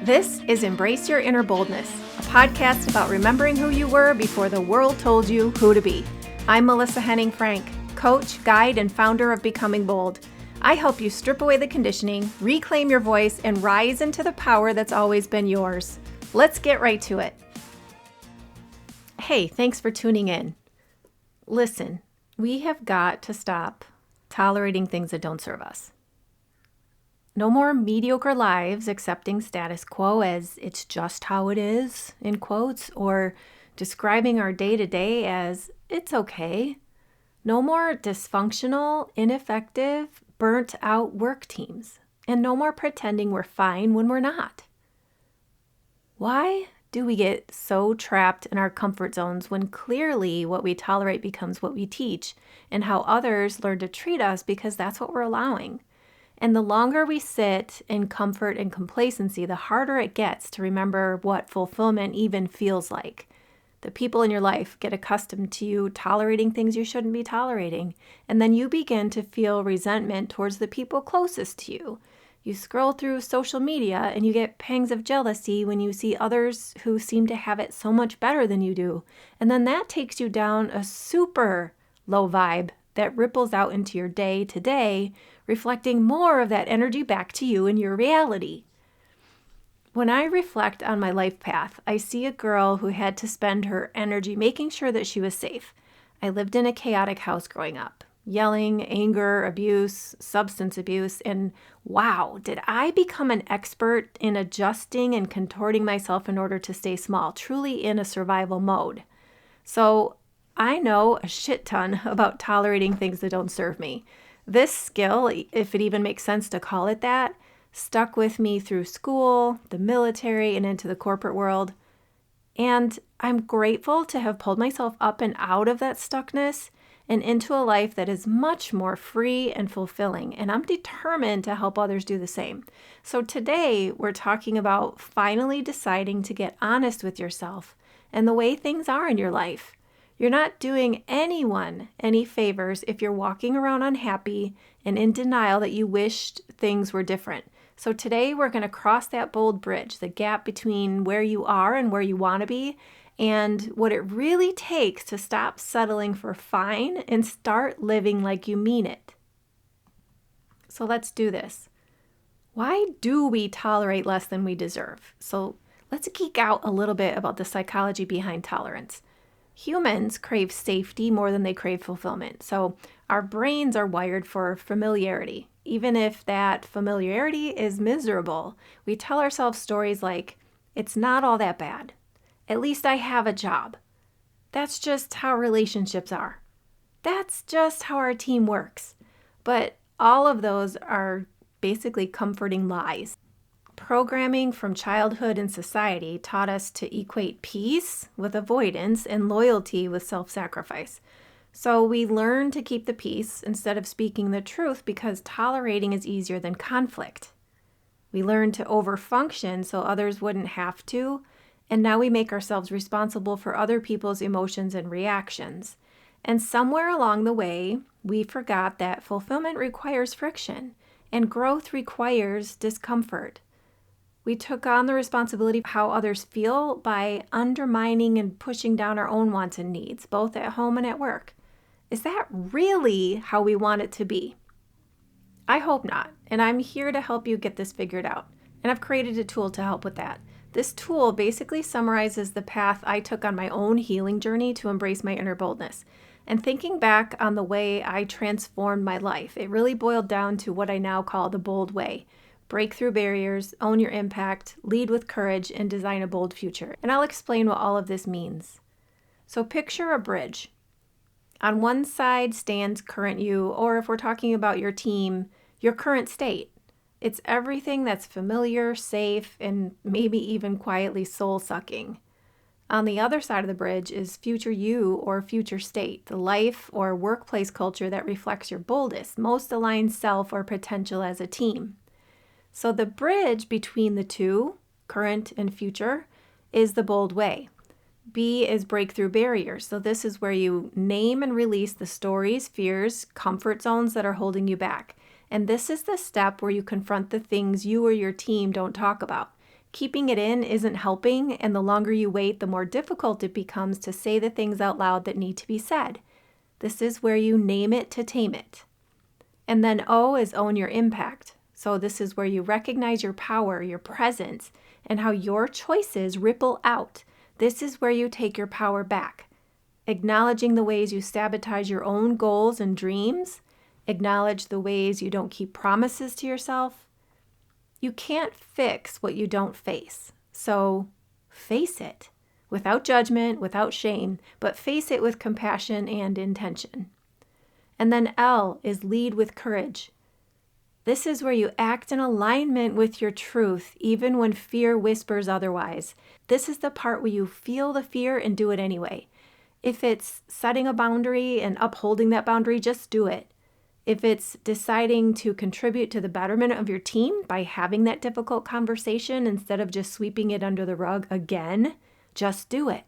This is Embrace Your Inner Boldness, a podcast about remembering who you were before the world told you who to be. I'm Melissa Henning-Frank, coach, guide, and founder of Becoming Bold. I help you strip away the conditioning, reclaim your voice, and rise into the power that's always been yours. Let's get right to it. Hey, thanks for tuning in. Listen, we have got to stop tolerating things that don't serve us. No more mediocre lives accepting status quo as it's just how it is, in quotes, or describing our day-to-day as it's okay. No more dysfunctional, ineffective, burnt-out work teams. And no more pretending we're fine when we're not. Why do we get so trapped in our comfort zones when clearly what we tolerate becomes what we teach, and how others learn to treat us because that's what we're allowing? And the longer we sit in comfort and complacency, the harder it gets to remember what fulfillment even feels like. The people in your life get accustomed to you tolerating things you shouldn't be tolerating, and then you begin to feel resentment towards the people closest to you. You scroll through social media and you get pangs of jealousy when you see others who seem to have it so much better than you do. And then that takes you down a super low vibe that ripples out into your day to day, reflecting more of that energy back to you in your reality. When I reflect on my life path, I see a girl who had to spend her energy making sure that she was safe. I lived in a chaotic house growing up. Yelling, anger, abuse, substance abuse, and wow, did I become an expert in adjusting and contorting myself in order to stay small, truly in a survival mode. So I know a shit ton about tolerating things that don't serve me. This skill, if it even makes sense to call it that, stuck with me through school, the military, and into the corporate world. And I'm grateful to have pulled myself up and out of that stuckness and into a life that is much more free and fulfilling. And I'm determined to help others do the same. So today, we're talking about finally deciding to get honest with yourself and the way things are in your life. You're not doing anyone any favors if you're walking around unhappy and in denial that you wished things were different. So today we're going to cross that bold bridge, the gap between where you are and where you want to be, and what it really takes to stop settling for fine and start living like you mean it. So let's do this. Why do we tolerate less than we deserve? So let's geek out a little bit about the psychology behind tolerance. Humans crave safety more than they crave fulfillment. So our brains are wired for familiarity. Even if that familiarity is miserable, we tell ourselves stories like, it's not all that bad. At least I have a job. That's just how relationships are. That's just how our team works. But all of those are basically comforting lies. Programming from childhood and society taught us to equate peace with avoidance and loyalty with self-sacrifice. So we learn to keep the peace instead of speaking the truth because tolerating is easier than conflict. We learn to overfunction so others wouldn't have to, and now we make ourselves responsible for other people's emotions and reactions. And somewhere along the way, we forgot that fulfillment requires friction and growth requires discomfort. We took on the responsibility of how others feel by undermining and pushing down our own wants and needs, both at home and at work. Is that really how we want it to be? I hope not, and I'm here to help you get this figured out. And I've created a tool to help with that. This tool basically summarizes the path I took on my own healing journey to embrace my inner boldness. And thinking back on the way I transformed my life, it really boiled down to what I now call the bold way. Break through barriers, own your impact, lead with courage, and design a bold future. And I'll explain what all of this means. So picture a bridge. On one side stands current you, or if we're talking about your team, your current state. It's everything that's familiar, safe, and maybe even quietly soul-sucking. On the other side of the bridge is future you or future state, the life or workplace culture that reflects your boldest, most aligned self or potential as a team. So the bridge between the two, current and future, is the bold way. B is breakthrough barriers. So this is where you name and release the stories, fears, comfort zones that are holding you back. And this is the step where you confront the things you or your team don't talk about. Keeping it in isn't helping, and the longer you wait, the more difficult it becomes to say the things out loud that need to be said. This is where you name it to tame it. And then O is own your impact. So this is where you recognize your power, your presence, and how your choices ripple out. This is where you take your power back. Acknowledging the ways you sabotage your own goals and dreams. Acknowledge the ways you don't keep promises to yourself. You can't fix what you don't face. So face it without judgment, without shame, but face it with compassion and intention. And then L is lead with courage. This is where you act in alignment with your truth, even when fear whispers otherwise. This is the part where you feel the fear and do it anyway. If it's setting a boundary and upholding that boundary, just do it. If it's deciding to contribute to the betterment of your team by having that difficult conversation instead of just sweeping it under the rug again, just do it.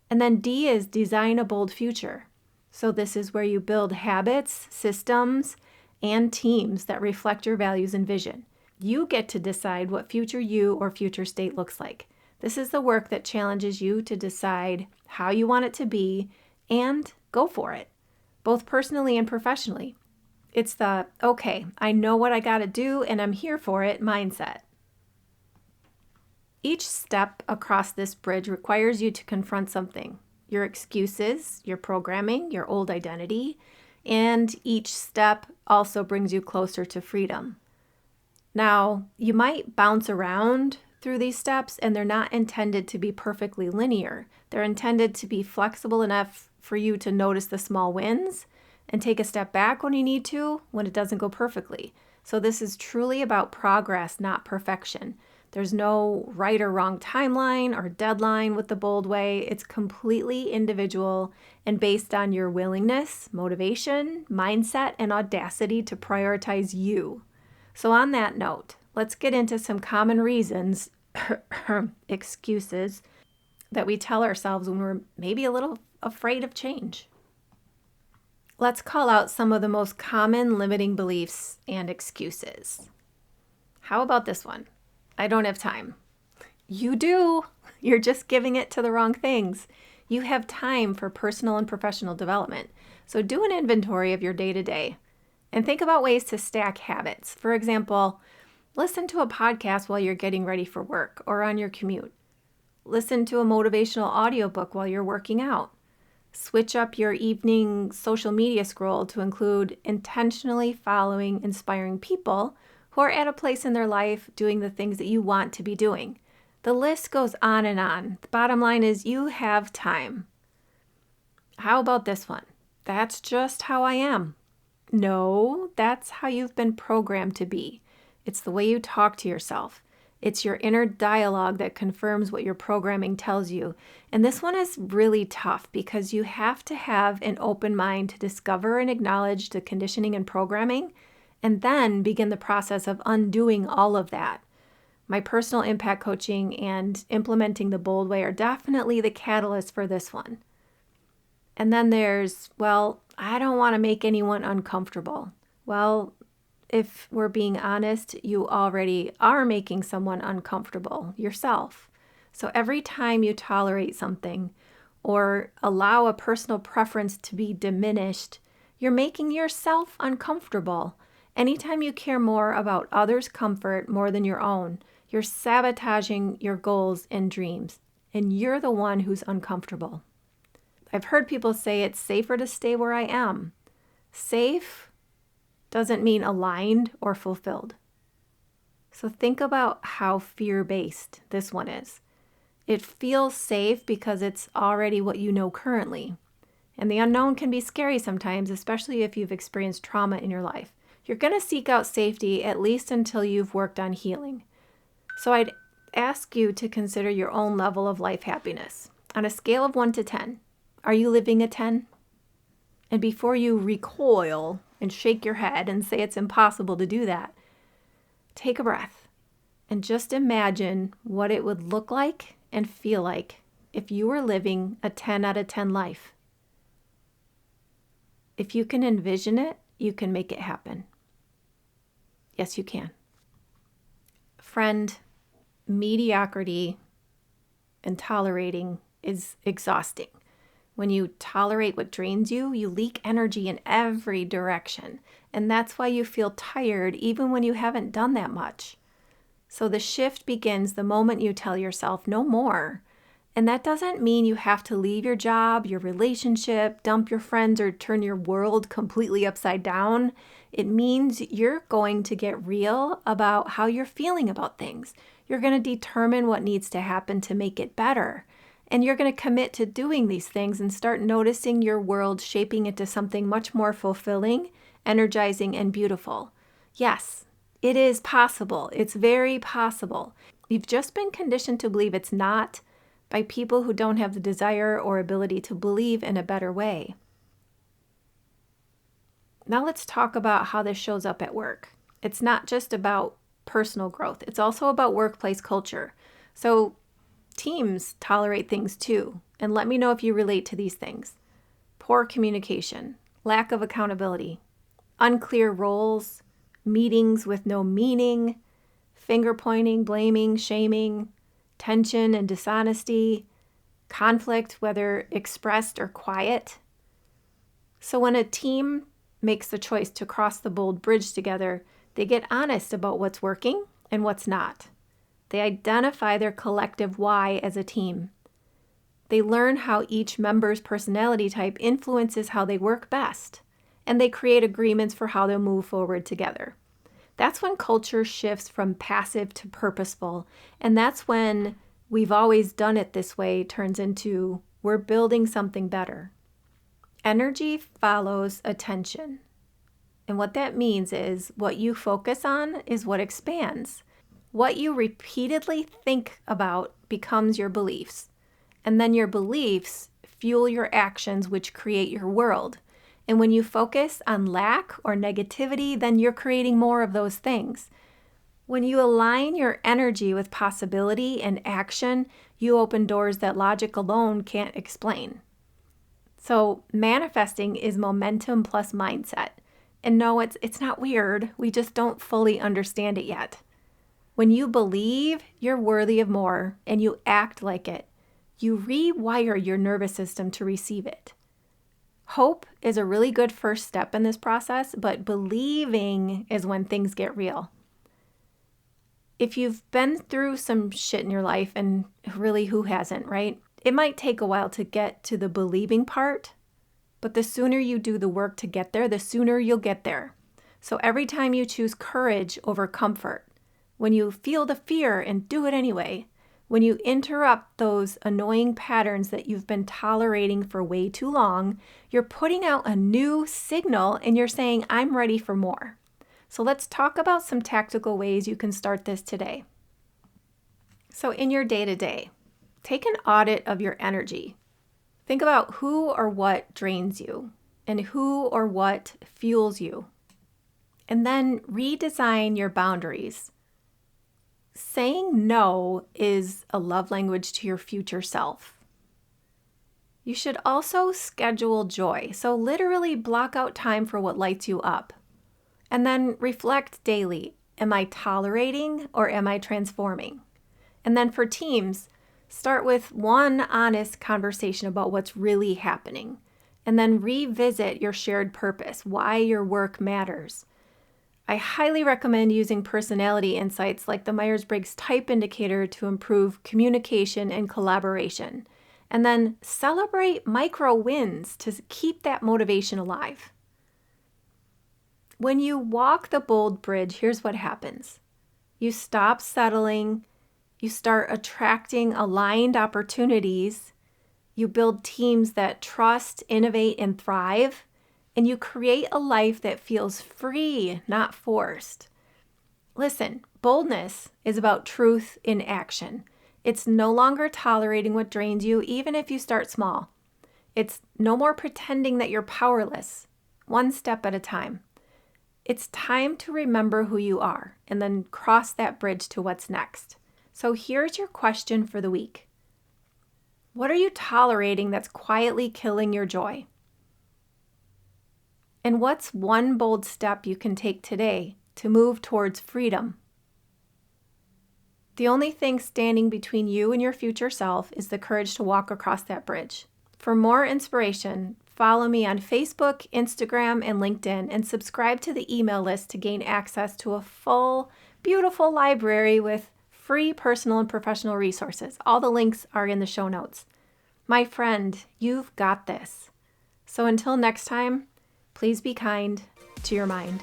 And then D is design a bold future. So this is where you build habits, systems, and teams that reflect your values and vision. You get to decide what future you or future state looks like. This is the work that challenges you to decide how you want it to be and go for it, both personally and professionally. It's the, okay, I know what I got to do and I'm here for it mindset. Each step across this bridge requires you to confront something. Your excuses, your programming, your old identity, and each step also brings you closer to freedom. Now, you might bounce around through these steps, and they're not intended to be perfectly linear. They're intended to be flexible enough for you to notice the small wins and take a step back when you need to, when it doesn't go perfectly. So this is truly about progress, not perfection. There's no right or wrong timeline or deadline with the Bold Way. It's completely individual and based on your willingness, motivation, mindset, and audacity to prioritize you. So on that note, let's get into some common reasons, excuses, that we tell ourselves when we're maybe a little afraid of change. Let's call out some of the most common limiting beliefs and excuses. How about this one? I don't have time. You do. You're just giving it to the wrong things. You have time for personal and professional development. So do an inventory of your day-to-day and think about ways to stack habits. For example, listen to a podcast while you're getting ready for work or on your commute. Listen to a motivational audiobook while you're working out. Switch up your evening social media scroll to include intentionally following inspiring people who are at a place in their life doing the things that you want to be doing. The list goes on and on. The bottom line is you have time. How about this one? That's just how I am. No, that's how you've been programmed to be. It's the way you talk to yourself. It's your inner dialogue that confirms what your programming tells you. And this one is really tough because you have to have an open mind to discover and acknowledge the conditioning and programming, and then begin the process of undoing all of that. My personal impact coaching and implementing the Bold Way are definitely the catalyst for this one. And then there's, well, I don't want to make anyone uncomfortable. Well, if we're being honest, you already are making someone uncomfortable yourself. So every time you tolerate something or allow a personal preference to be diminished, you're making yourself uncomfortable. Anytime you care more about others' comfort more than your own, you're sabotaging your goals and dreams, and you're the one who's uncomfortable. I've heard people say it's safer to stay where I am. Safe doesn't mean aligned or fulfilled. So think about how fear-based this one is. It feels safe because it's already what you know currently. And the unknown can be scary sometimes, especially if you've experienced trauma in your life. You're going to seek out safety at least until you've worked on healing. So I'd ask you to consider your own level of life happiness. On a scale of 1 to 10, are you living a 10? And before you recoil and shake your head and say it's impossible to do that, take a breath and just imagine what it would look like and feel like if you were living a 10 out of 10 life. If you can envision it, you can make it happen. Yes, you can. Friend, mediocrity and tolerating is exhausting. When you tolerate what drains you, you leak energy in every direction. And that's why you feel tired even when you haven't done that much. So the shift begins the moment you tell yourself no more. And that doesn't mean you have to leave your job, your relationship, dump your friends, or turn your world completely upside down. It means you're going to get real about how you're feeling about things. You're going to determine what needs to happen to make it better. And you're going to commit to doing these things and start noticing your world shaping into something much more fulfilling, energizing, and beautiful. Yes, it is possible. It's very possible. You've just been conditioned to believe it's not by people who don't have the desire or ability to believe in a better way. Now let's talk about how this shows up at work. It's not just about personal growth. It's also about workplace culture. So teams tolerate things too. And let me know if you relate to these things. Poor communication, lack of accountability, unclear roles, meetings with no meaning, finger pointing, blaming, shaming, tension and dishonesty, conflict, whether expressed or quiet. So when a team makes the choice to cross the bold bridge together, they get honest about what's working and what's not. They identify their collective why as a team. They learn how each member's personality type influences how they work best, and they create agreements for how they'll move forward together. That's when culture shifts from passive to purposeful, and that's when we've always done it this way turns into we're building something better. Energy follows attention. And what that means is what you focus on is what expands. What you repeatedly think about becomes your beliefs. And then your beliefs fuel your actions, which create your world. And when you focus on lack or negativity, then you're creating more of those things. When you align your energy with possibility and action, you open doors that logic alone can't explain. So manifesting is momentum plus mindset. And no, it's not weird. We just don't fully understand it yet. When you believe you're worthy of more and you act like it, you rewire your nervous system to receive it. Hope is a really good first step in this process, but believing is when things get real. If you've been through some shit in your life, and really who hasn't, right? It might take a while to get to the believing part, but the sooner you do the work to get there, the sooner you'll get there. So every time you choose courage over comfort, when you feel the fear and do it anyway, when you interrupt those annoying patterns that you've been tolerating for way too long, you're putting out a new signal and you're saying, I'm ready for more. So let's talk about some tactical ways you can start this today. So in your day-to-day, take an audit of your energy. Think about who or what drains you and who or what fuels you. And then redesign your boundaries. Saying no is a love language to your future self. You should also schedule joy. So literally block out time for what lights you up. And then reflect daily. Am I tolerating or am I transforming? And then for teams, start with one honest conversation about what's really happening. And then revisit your shared purpose, why your work matters. I highly recommend using personality insights like the Myers-Briggs Type Indicator to improve communication and collaboration. And then celebrate micro wins to keep that motivation alive. When you walk the bold bridge, here's what happens. You stop settling. You start attracting aligned opportunities. You build teams that trust, innovate, and thrive. And you create a life that feels free, not forced. Listen, boldness is about truth in action. It's no longer tolerating what drains you, even if you start small. It's no more pretending that you're powerless, one step at a time. It's time to remember who you are and then cross that bridge to what's next. So here's your question for the week. What are you tolerating that's quietly killing your joy? And what's one bold step you can take today to move towards freedom? The only thing standing between you and your future self is the courage to walk across that bridge. For more inspiration, follow me on Facebook, Instagram, and LinkedIn, and subscribe to the email list to gain access to a full, beautiful library with free personal and professional resources. All the links are in the show notes. My friend, you've got this. So until next time, please be kind to your mind.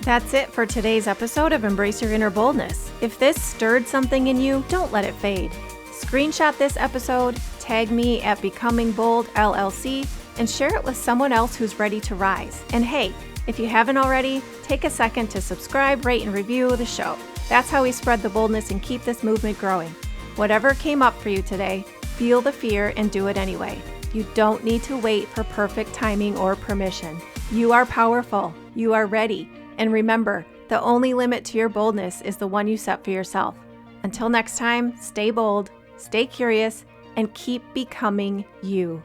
That's it for today's episode of Embrace Your Inner Boldness. If this stirred something in you, don't let it fade. Screenshot this episode, tag me at Becoming Bold LLC, and share it with someone else who's ready to rise. And hey, if you haven't already, take a second to subscribe, rate, and review the show. That's how we spread the boldness and keep this movement growing. Whatever came up for you today, feel the fear and do it anyway. You don't need to wait for perfect timing or permission. You are powerful. You are ready. And remember, the only limit to your boldness is the one you set for yourself. Until next time, stay bold, stay curious, and keep becoming you.